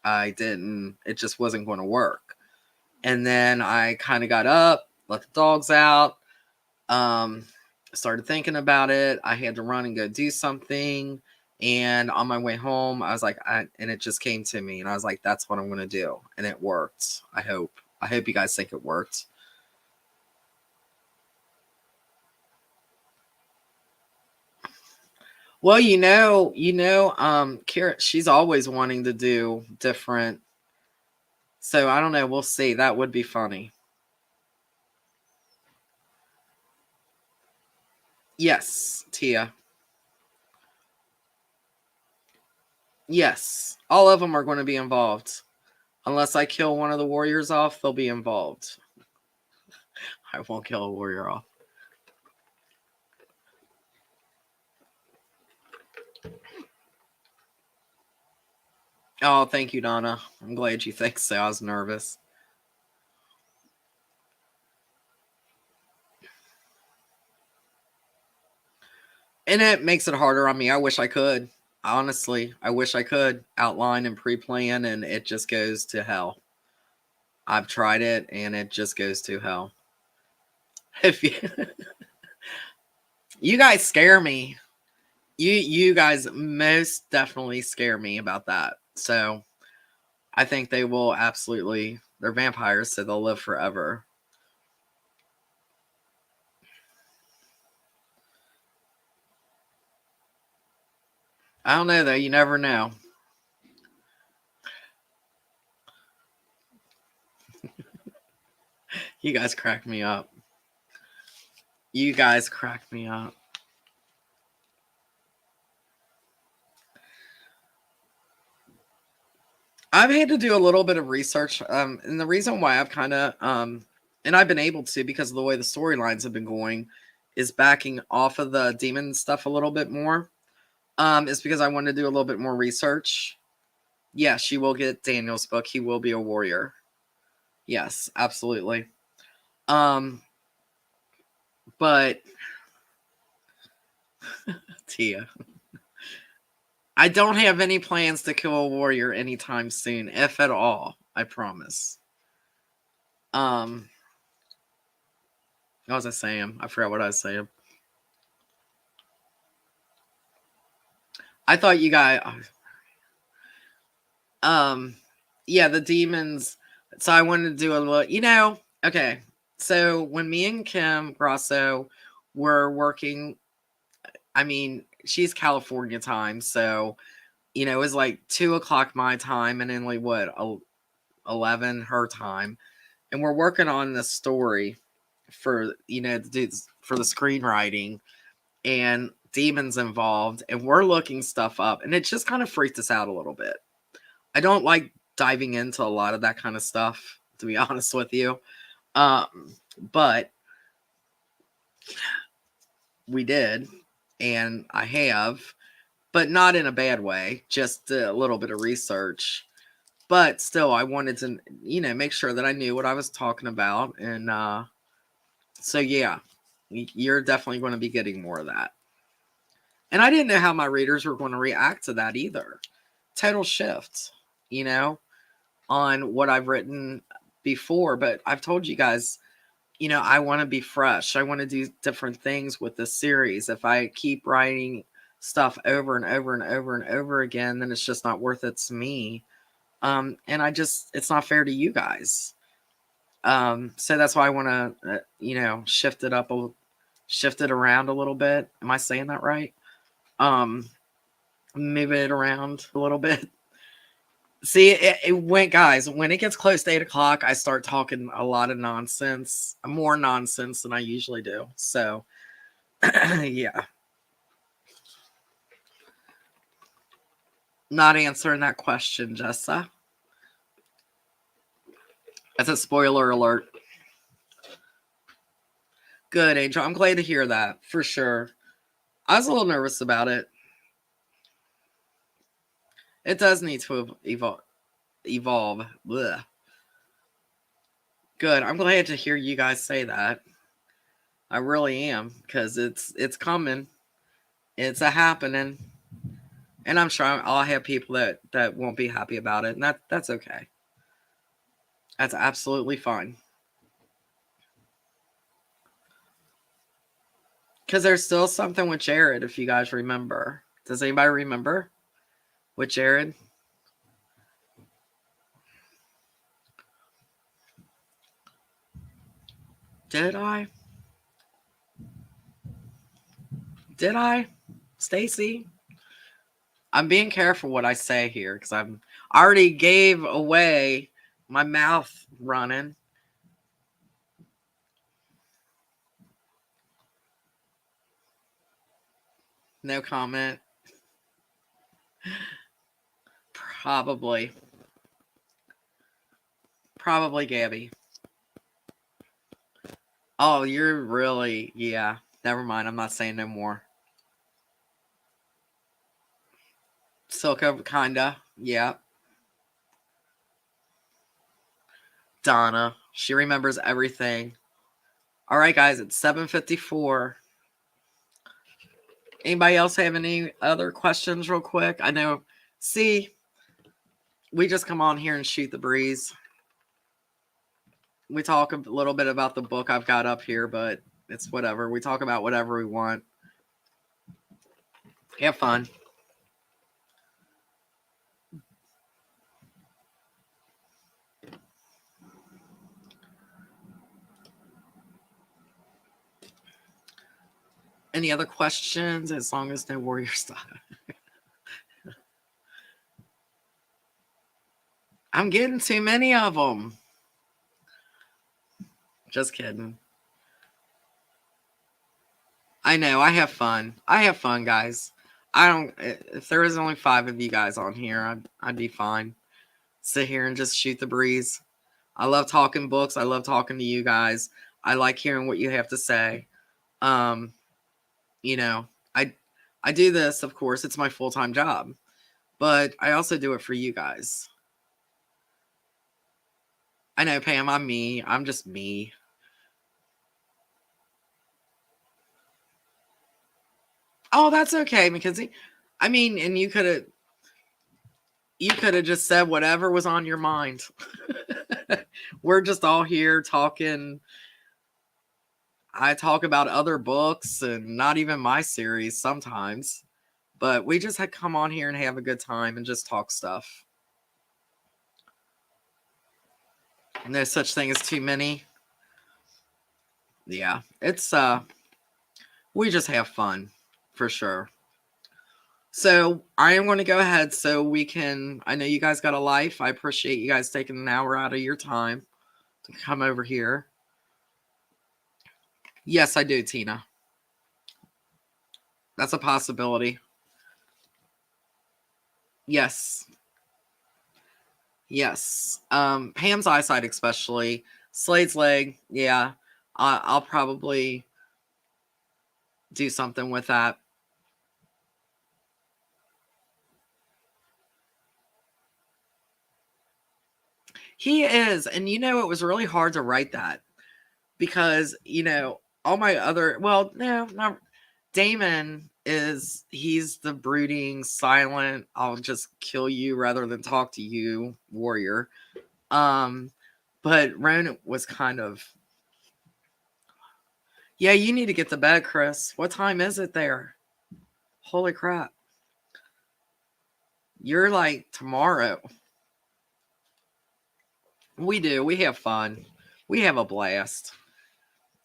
It just wasn't going to work. And then I kind of got up, let the dogs out, started thinking about it. I had to run and go do something. And on my way home, I was like, and it just came to me, and I was like, that's what I'm going to do. And it worked. I hope you guys think it worked. Well, Kira, she's always wanting to do different. So I don't know. We'll see. That would be funny. Yes, Tia. Yes. All of them are going to be involved. Unless I kill one of the warriors off, they'll be involved. I won't kill a warrior off. Oh, thank you, Donna. I'm glad you think so. I was nervous. And it makes it harder on me. I wish I could. Honestly, I wish I could outline and pre-plan, and it just goes to hell. I've tried it, and it just goes to hell. If you, you guys scare me, you guys most definitely scare me about that. So I think they will absolutely. They're vampires, so they'll live forever. I don't know though. You never know. You guys crack me up. You guys crack me up. I've had to do a little bit of research, and the reason why I've kind of, and I've been able to, because of the way the storylines have been going, is backing off of the demon stuff a little bit more. Is because I wanted to do a little bit more research. Yeah, she will get Daniel's book. He will be a warrior. Yes, absolutely. But Tia, I don't have any plans to kill a warrior anytime soon, if at all. I promise. What was I saying? I forgot what I was saying. I thought you guys. Yeah, the demons. So I wanted to do a little. Okay. So when me and Kim Grosso were working, I mean, she's California time, so it was like 2 o'clock my time, and then like what 11 her time, and we're working on this story for for the screenwriting, and demons involved, and we're looking stuff up, and it just kind of freaked us out a little bit. I don't like diving into a lot of that kind of stuff, to be honest with you, but we did, and I have, but not in a bad way, just a little bit of research. But still, I wanted to, make sure that I knew what I was talking about. And so, yeah, you're definitely going to be getting more of that. And I didn't know how my readers were going to react to that either. Total shift, on what I've written before. But I've told you guys, I want to be fresh. I want to do different things with this series. If I keep writing stuff over and over and over and over again, then it's just not worth it to me. And it's not fair to you guys. So that's why I want to, shift it around a little bit. Am I saying that right? Move it around a little bit. See, it went, guys. When it gets close to 8 o'clock, I start talking a lot of nonsense, more nonsense than I usually do. So, yeah. Not answering that question, Jessa. That's a spoiler alert. Good, Angel. I'm glad to hear that, for sure. I was a little nervous about it. It does need to evolve. Blech. Good. I'm glad to hear you guys say that. I really am, because it's coming. It's a happening. And I'm sure I'll have people that won't be happy about it, and that's okay. That's absolutely fine. Because there's still something with Jared, if you guys remember. Does anybody remember? With Jared? Did I? Did I? Stacy? I'm being careful what I say here, because I already gave away my mouth running. No comment. Probably. Probably Gabby. Oh, you're really... Yeah. Never mind. I'm not saying no more. Silka, kinda. Yeah. Donna. She remembers everything. All right, guys. It's 7:54. Anybody else have any other questions real quick? I know. See, we just come on here and shoot the breeze. We talk a little bit about the book I've got up here, but it's whatever. We talk about whatever we want. Have fun. Any other questions? As long as no warrior stuff. I'm getting too many of them. Just kidding. I know. I have fun. I have fun, guys. I don't. If there was only 5 of you guys on here, I'd be fine. Sit here and just shoot the breeze. I love talking books. I love talking to you guys. I like hearing what you have to say. I do this, of course. It's my full-time job. but I also do it for you guys. I know, Pam, I'm me. I'm just me. Oh, that's okay, Mackenzie. I mean, and you could have just said whatever was on your mind. We're just all here talking. I talk about other books and not even my series sometimes, but we just had come on here and have a good time and just talk stuff. No such thing as too many. Yeah, it's we just have fun for sure. So I am going to go ahead so we can. I know you guys got a life. I appreciate you guys taking an hour out of your time to come over here. Yes, I do, Tina. That's a possibility. Yes. Yes. Pam's eyesight, especially. Slade's leg, yeah. I'll probably do something with that. He is. And you know, it was really hard to write that because, you know, all my other, well, no, not Damon he's the brooding, silent, I'll just kill you rather than talk to you warrior. But Ronan was kind of, yeah, you need to get to bed, Chris. What time is it there? Holy crap. You're like tomorrow. We do. We have fun. We have a blast.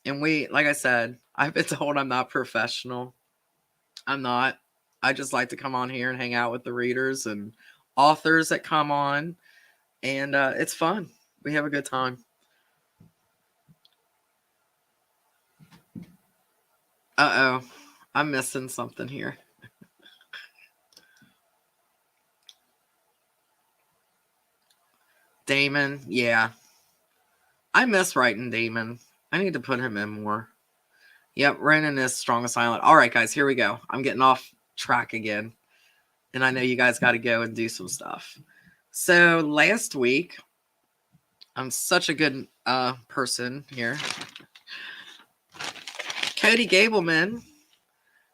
And we, like I said, I've been told I'm not professional. I'm not. I just like to come on here and hang out with the readers and authors that come on. And it's fun. We have a good time. Uh-oh. I'm missing something here. Damon. Yeah. I miss writing Damon. I need to put him in more. Yep, Ronan is strong and silent. All right, guys, here we go. I'm getting off track again. And I know you guys got to go and do some stuff. So last week, I'm such a good person here. Cody Gableman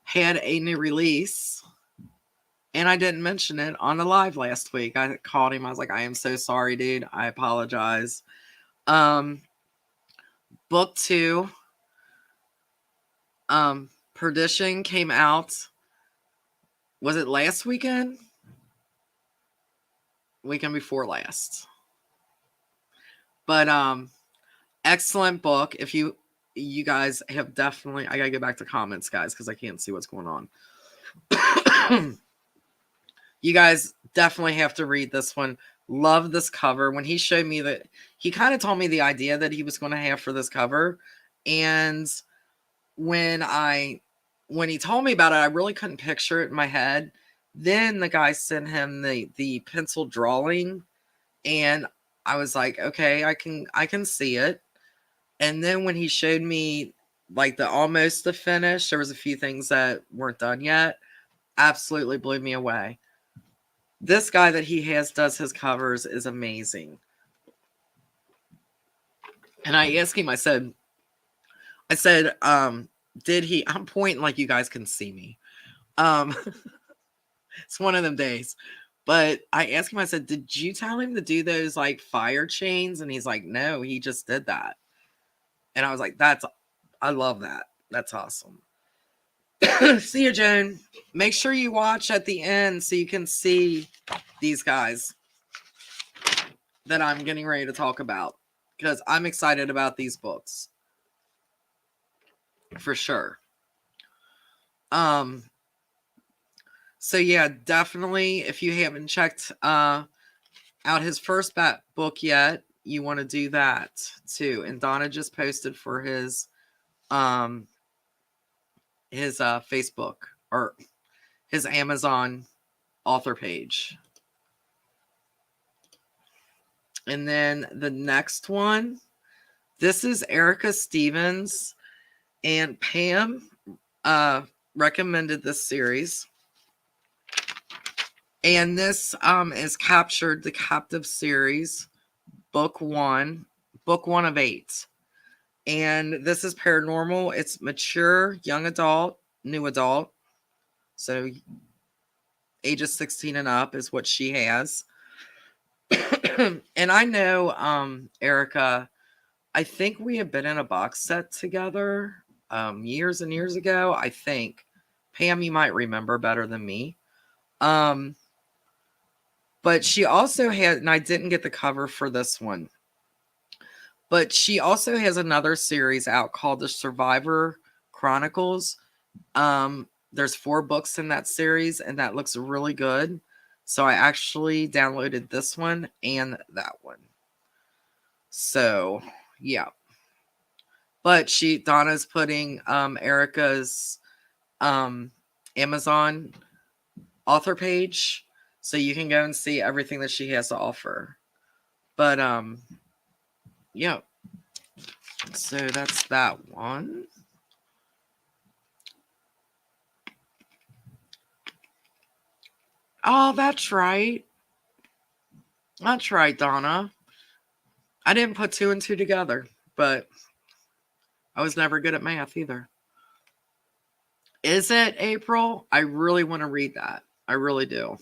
had a new release, and I didn't mention it on the live last week. I called him. I was like, I am so sorry, dude. I apologize. Book 2, Perdition came out. Was it last weekend? Weekend before last. But excellent book. If you guys have definitely, I gotta go back to comments, guys, because I can't see what's going on. You guys definitely have to read this one. Love this cover. When he showed me that, he kind of told me the idea that he was going to have for this cover, and when he told me about it, I really couldn't picture it in my head. Then the guy sent him the pencil drawing, and I was like, okay, I can see it. And then when he showed me like almost the finish, there was a few things that weren't done yet. Absolutely blew me away. This guy that he does his covers is amazing. And I asked him, I said, did he, I'm pointing like you guys can see me. It's one of them days. But I asked him, I said, did you tell him to do those like fire chains? And he's like, no, he just did that. And I was like, I love that. That's awesome. See you, Joan. Make sure you watch at the end so you can see these guys that I'm getting ready to talk about, because I'm excited about these books for sure. So yeah, definitely if you haven't checked out his first book yet, you want to do that too. And Donna just posted for his Facebook or his Amazon author page. And then the next one, this is Erica Stevens, and Pam recommended this series. And this is Captured the Captive series, book one of 8. And this is paranormal. It's mature, young adult, new adult. So ages 16 and up is what she has. And I know, Erica, I think we have been in a box set together years and years ago. I think. Pam, you might remember better than me. But she also had, and I didn't get the cover for this one, but she also has another series out called the Survivor Chronicles. There's 4 books in that series, and that looks really good. So I actually downloaded this one and that one. So, yeah. But Donna's putting Erica's Amazon author page, so you can go and see everything that she has to offer. But yeah. So that's that one. Oh, that's right. That's right, Donna. I didn't put 2 and 2 together, but I was never good at math either. Is it April? I really want to read that. I really do.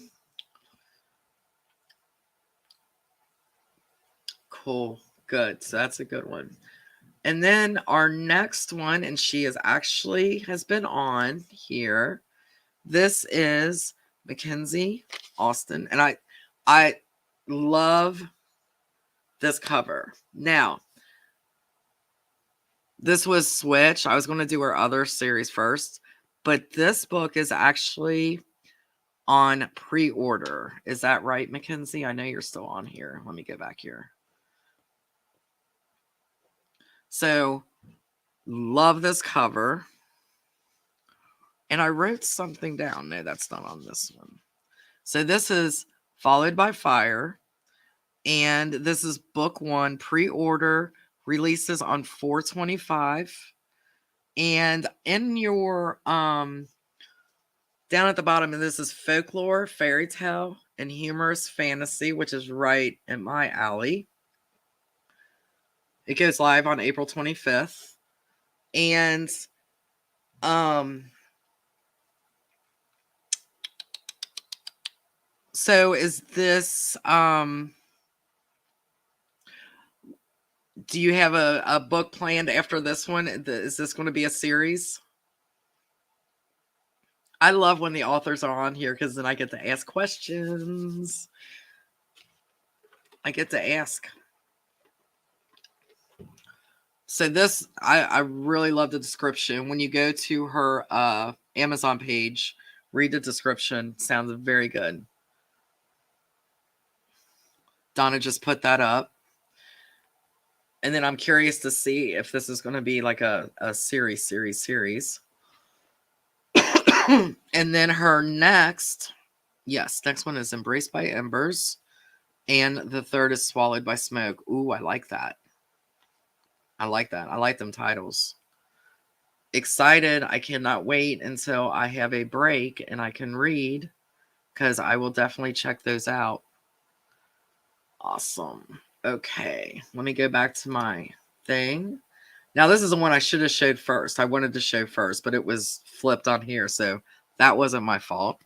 Cool. Good. So that's a good one. And then our next one, and she has been on here. This is Mackenzie Austin. And I love this cover. Now, this was switched. I was going to do her other series first, but this book is actually on pre-order. Is that right, Mackenzie? I know you're still on here. Let me go back here. So, love this cover. And I wrote something down. No, that's not on this one. So this is Followed by Fire. And this is book 1, pre-order, releases on 4/25. And in your down at the bottom, and this is folklore, fairy tale, and humorous fantasy, which is right in my alley. It goes live on April 25th. And so is this do you have a book planned after this one? Is this going to be a series? I love when the authors are on here because then I get to ask questions. I get to ask. So this, I really love the description. When you go to her Amazon page, read the description. Sounds very good. Donna just put that up. And then I'm curious to see if this is going to be like a series. And then her next one is Embraced by Embers. And the third is Swallowed by Smoke. Ooh, I like that. I like them titles. Excited. I cannot wait until I have a break and I can read, because I will definitely check those out. Awesome. Okay, let me go back to my thing. Now, this is the one I should have showed first. I wanted to show first, but it was flipped on here, so that wasn't my fault.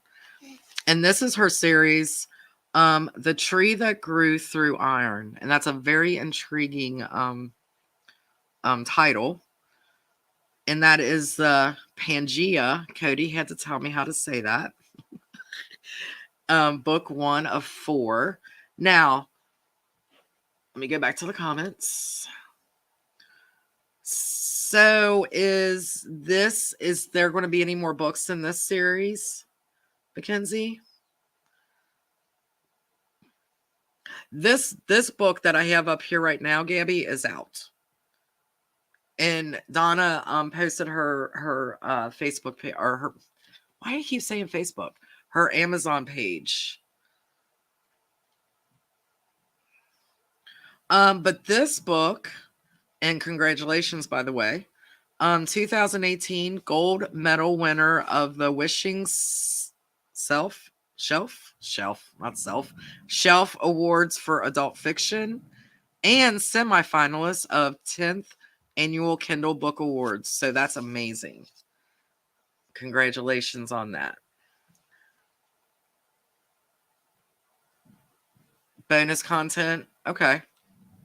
And this is her series, The Tree That Grew Through Iron. And that's a very intriguing title. And that is the Pangea. Cody had to tell me how to say that. Book 1 of 4. Now, let me go back to the comments. So is there going to be any more books in this series, Mackenzie? This book that I have up here right now, Gabby, is out. And Donna posted her Facebook page, or her, why do you keep saying Facebook? Her Amazon page. But this book, and congratulations, by the way, 2018 gold medal winner of the Wishing Self Shelf Awards for Adult Fiction, and semifinalist of 10th Annual Kindle Book Awards. So that's amazing. Congratulations on that. Bonus content. Okay.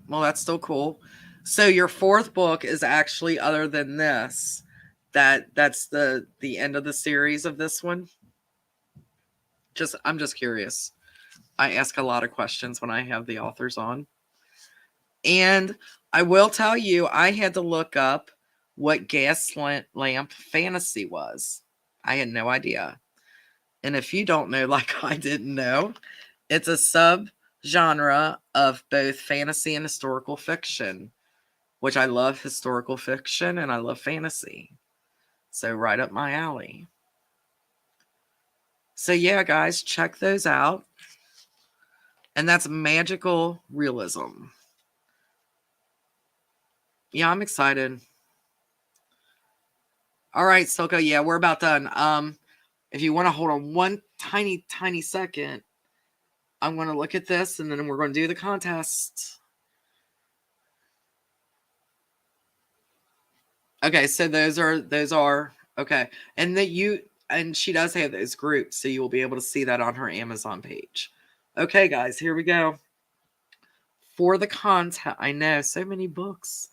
Well, that's still cool. So your fourth book is actually, other than this, that's the end of the series of this one. I'm just curious. I ask a lot of questions when I have the authors on. And I will tell you, I had to look up what Gaslamp fantasy was. I had no idea. And if you don't know, like I didn't know, it's a sub-genre of both fantasy and historical fiction, which I love historical fiction and I love fantasy. So right up my alley. So yeah, guys, check those out. And that's magical realism. Yeah, I'm excited. All right, Silka. Yeah, we're about done. If you want to hold on one tiny second, I'm going to look at this and then we're going to do the contest. Okay, so those are okay. And she does have those groups, so you will be able to see that on her Amazon page. Okay, guys, here we go. For the content, I know, so many books.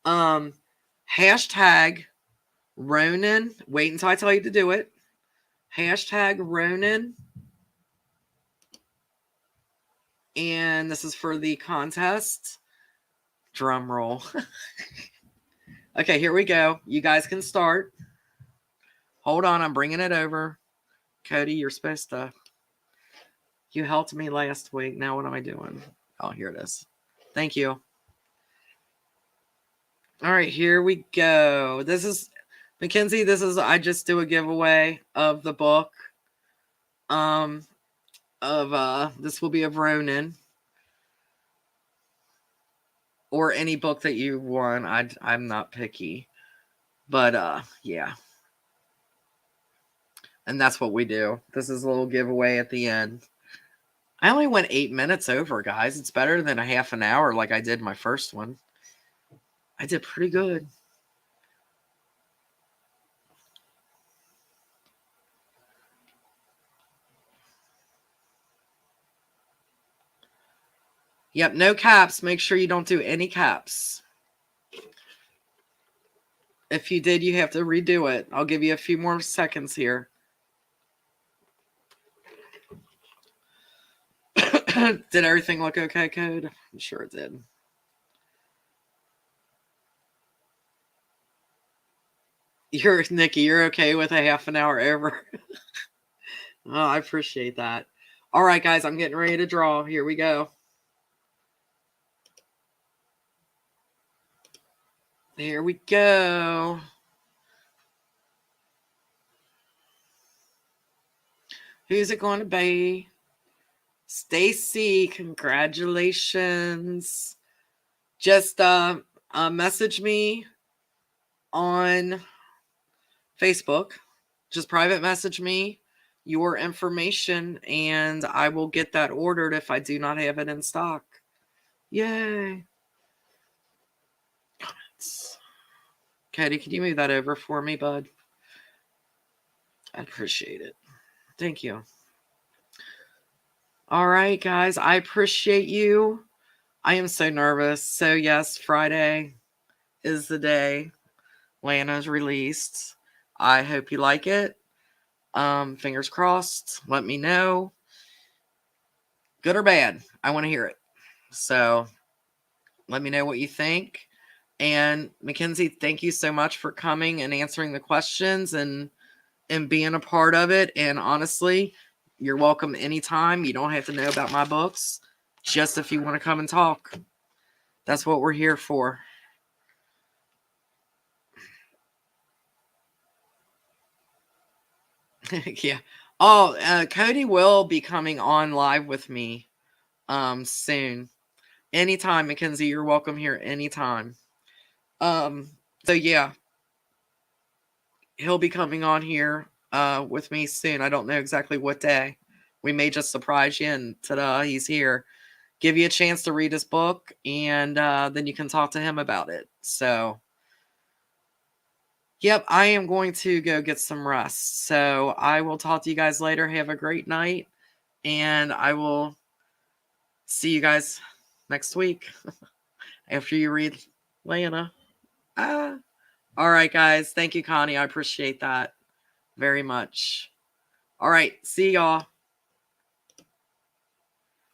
Hashtag Ronan. Wait until I tell you to do it. Hashtag Ronan. And this is for the contest. Drum roll. Okay, here we go. You guys can start. Hold on, I'm bringing it over. Cody, you're supposed to... You helped me last week. Now what am I doing? Oh, here it is. Thank you. All right, here we go. This is... Mackenzie, I just do a giveaway of the book. This will be of Ronan. Or any book that you want. I'm not picky. But, yeah. And that's what we do. This is a little giveaway at the end. I only went 8 minutes over, guys. It's better than a half an hour like I did my first one. I did pretty good. Yep, no caps. Make sure you don't do any caps. If you did, you have to redo it. I'll give you a few more seconds here. Did everything look okay, Code? I'm sure it did. Nikki, you're okay with a half an hour over? Oh, I appreciate that. All right, guys, I'm getting ready to draw. Here we go. There we go. Who's it going to be? Stacy, congratulations. Just message me on Facebook. Just private message me your information and I will get that ordered if I do not have it in stock. Yay. Katie, can you move that over for me, bud? I appreciate it. Thank you. All right, guys. I appreciate you. I am so nervous. So, yes, Friday is the day Lana's released. I hope you like it. Fingers crossed. Let me know. Good or bad. I want to hear it. So, let me know what you think. And Mackenzie, thank you so much for coming and answering the questions and being a part of it. And honestly, you're welcome anytime. You don't have to know about my books. Just if you want to come and talk. That's what we're here for. Yeah. Oh, Cody will be coming on live with me soon. Anytime, Mackenzie, you're welcome here anytime. So yeah. He'll be coming on here with me soon. I don't know exactly what day, We may just surprise you, and ta-da, he's here. Give you a chance to read his book, and then you can talk to him about it. So, yep, I am going to go get some rest. So I will talk to you guys later. Have a great night, and I will see you guys next week after you read Lana. All right, guys. Thank you, Connie. I appreciate that very much. All right. See y'all.